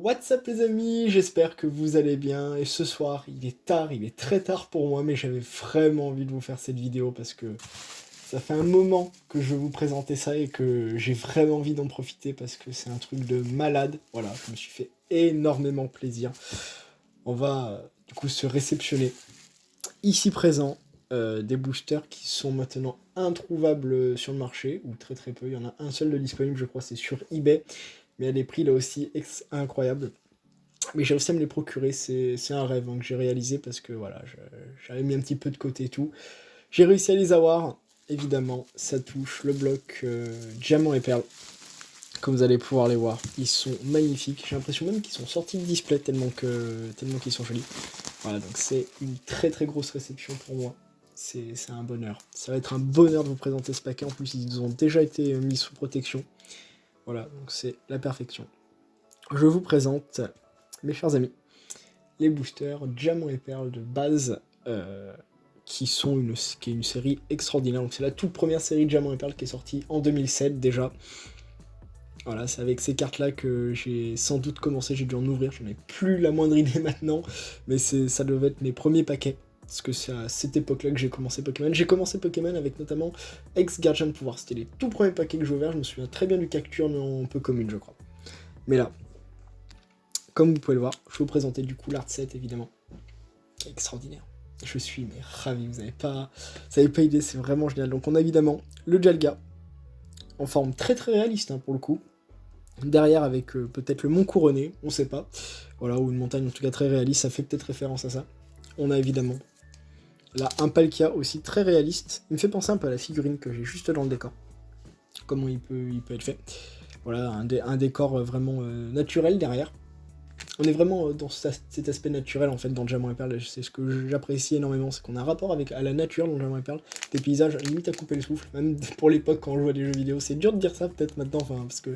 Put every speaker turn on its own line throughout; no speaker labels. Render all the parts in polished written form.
What's up les amis, j'espère que vous allez bien, et ce soir, il est tard, il est très tard pour moi, mais j'avais vraiment envie de vous faire cette vidéo parce que ça fait un moment que je veux vous présenter ça et que j'ai vraiment envie d'en profiter parce que c'est un truc de malade. Voilà, je me suis fait énormément plaisir. On va du coup se réceptionner ici présent des boosters qui sont maintenant introuvables sur le marché, ou très très peu, il y en a un seul de disponible je crois, c'est sur eBay. Mais à des prix là aussi incroyables. Mais j'ai réussi à me les procurer, c'est un rêve que j'ai réalisé parce que voilà, j'avais mis un petit peu de côté et tout. J'ai réussi à les avoir, évidemment, ça touche le bloc diamant et perle. Comme vous allez pouvoir les voir, ils sont magnifiques. J'ai l'impression même qu'ils sont sortis de display tellement qu'ils sont jolis. Voilà, donc c'est une très très grosse réception pour moi. C'est un bonheur. Ça va être un bonheur de vous présenter ce paquet. En plus, ils ont déjà été mis sous protection. Voilà, donc c'est la perfection. Je vous présente, mes chers amis, les boosters Diamant et Perle de base, qui est une série extraordinaire. Donc c'est la toute première série Diamant et Perle qui est sortie en 2007 déjà. Voilà, c'est avec ces cartes-là que j'ai sans doute commencé, j'ai dû en ouvrir, j'en ai plus la moindre idée maintenant, mais ça devait être mes premiers paquets. Parce que c'est à cette époque-là que j'ai commencé Pokémon. J'ai commencé Pokémon avec notamment Ex-Gardien de Pouvoir. C'était les tout premiers paquets que j'ai ouverts. Je me souviens très bien du Cacturne en peu commune, je crois. Mais là, comme vous pouvez le voir, je vais vous présenter du coup l'art set, évidemment. Extraordinaire. Je suis mais ravi, vous n'avez pas idée, c'est vraiment génial. Donc on a évidemment le Dialga, en forme très très réaliste hein, pour le coup. Derrière avec peut-être le mont couronné, on sait pas. Voilà, ou une montagne en tout cas très réaliste, ça fait peut-être référence à ça. On a évidemment là un Palkia aussi très réaliste. Il me fait penser un peu à la figurine que j'ai juste dans le décor. Comment il peut être fait. Voilà, un décor vraiment naturel derrière. On est vraiment dans cet aspect naturel en fait dans Diamant et Perle, c'est ce que j'apprécie énormément, c'est qu'on a un rapport à la nature dans Diamant et Perle, des paysages limite à couper le souffle, même pour l'époque quand on jouait à des jeux vidéo, c'est dur de dire ça peut-être maintenant, enfin, parce que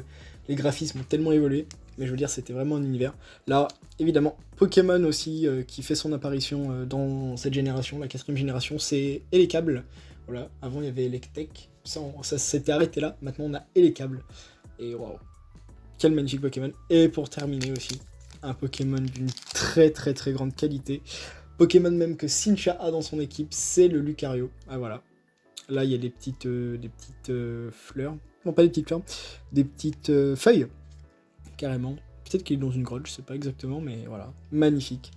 les graphismes ont tellement évolué, mais je veux dire c'était vraiment un univers. Là, évidemment, Pokémon aussi qui fait son apparition dans cette génération, la 4ème génération, c'est Elekable, voilà, avant il y avait Electek, ça s'était arrêté là, maintenant on a Elekable, et waouh, quel magnifique Pokémon, et pour terminer aussi, un Pokémon d'une très très très grande qualité. Pokémon même que Sincha a dans son équipe, c'est le Lucario. Ah voilà. Là il y a des petites fleurs. Non pas des petites fleurs, des petites feuilles. Carrément. Peut-être qu'il est dans une grotte, je sais pas exactement, mais voilà. Magnifique.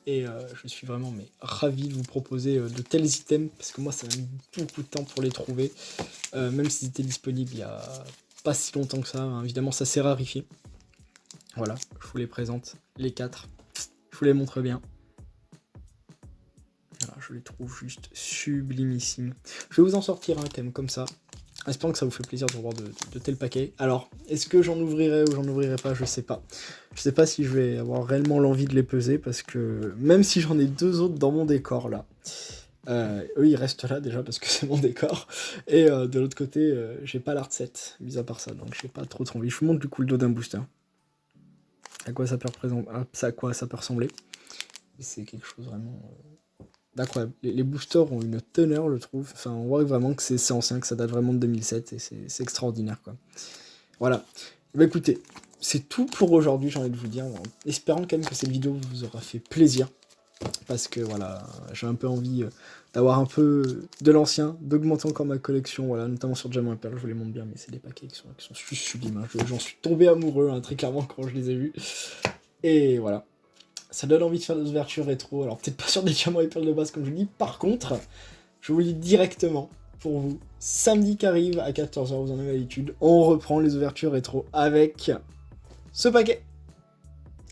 Et je suis vraiment mais ravi de vous proposer de tels items, parce que moi ça m'a mis beaucoup de temps pour les trouver. Même s'ils étaient disponibles il y a pas si longtemps que ça, hein. Évidemment ça s'est rarifié. Voilà, je vous les présente, les 4. Je vous les montre bien. Voilà, je les trouve juste sublimissimes. Je vais vous en sortir un thème comme ça, espérant que ça vous fait plaisir de voir de tels paquets. Alors, est-ce que j'en ouvrirai ou j'en ouvrirai pas, je sais pas. Je sais pas si je vais avoir réellement l'envie de les peser, parce que même si j'en ai 2 autres dans mon décor là, eux ils restent là déjà parce que c'est mon décor, et de l'autre côté, j'ai pas l'art set, mis à part ça, donc j'ai pas trop envie. Je vous montre du coup le dos d'un booster. À quoi ça peut ressembler. C'est quelque chose vraiment d'incroyable. Les boosters ont une teneur, je trouve. Enfin, on voit vraiment que c'est ancien, que ça date vraiment de 2007, et c'est extraordinaire, quoi. Voilà. Bah écoutez, c'est tout pour aujourd'hui, j'ai envie de vous dire, en espérant quand même que cette vidéo vous aura fait plaisir. Parce que voilà, j'ai un peu envie d'avoir un peu de l'ancien, d'augmenter encore ma collection, voilà, notamment sur Diamant et Perle, je vous les montre bien, mais c'est des paquets qui sont juste sublimes, hein. J'en suis tombé amoureux, hein, très clairement, quand je les ai vus. Et voilà, ça donne envie de faire des ouvertures rétro, alors peut-être pas sur des Diamants et Perles de base comme je vous dis, par contre, je vous le dis directement, pour vous, samedi qui arrive à 14h, vous en avez l'habitude, on reprend les ouvertures rétro avec ce paquet.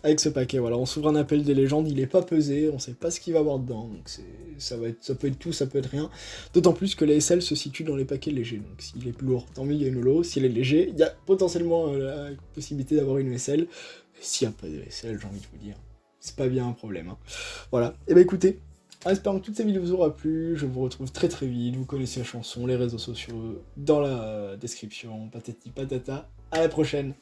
Avec ce paquet, voilà, on s'ouvre un appel des légendes, il est pas pesé, on sait pas ce qu'il va y avoir dedans, donc ça peut être tout, ça peut être rien. D'autant plus que la SL se situe dans les paquets légers, donc s'il est plus lourd, tant mieux, il y a une holo, s'il est léger, il y a potentiellement la possibilité d'avoir une SL, mais s'il n'y a pas de SL, j'ai envie de vous dire, c'est pas bien un problème, hein. Voilà, et bah écoutez, en espérant que toutes ces vidéos vous auront plu, je vous retrouve très très vite, vous connaissez la chanson, les réseaux sociaux, dans la description, patati patata, à la prochaine.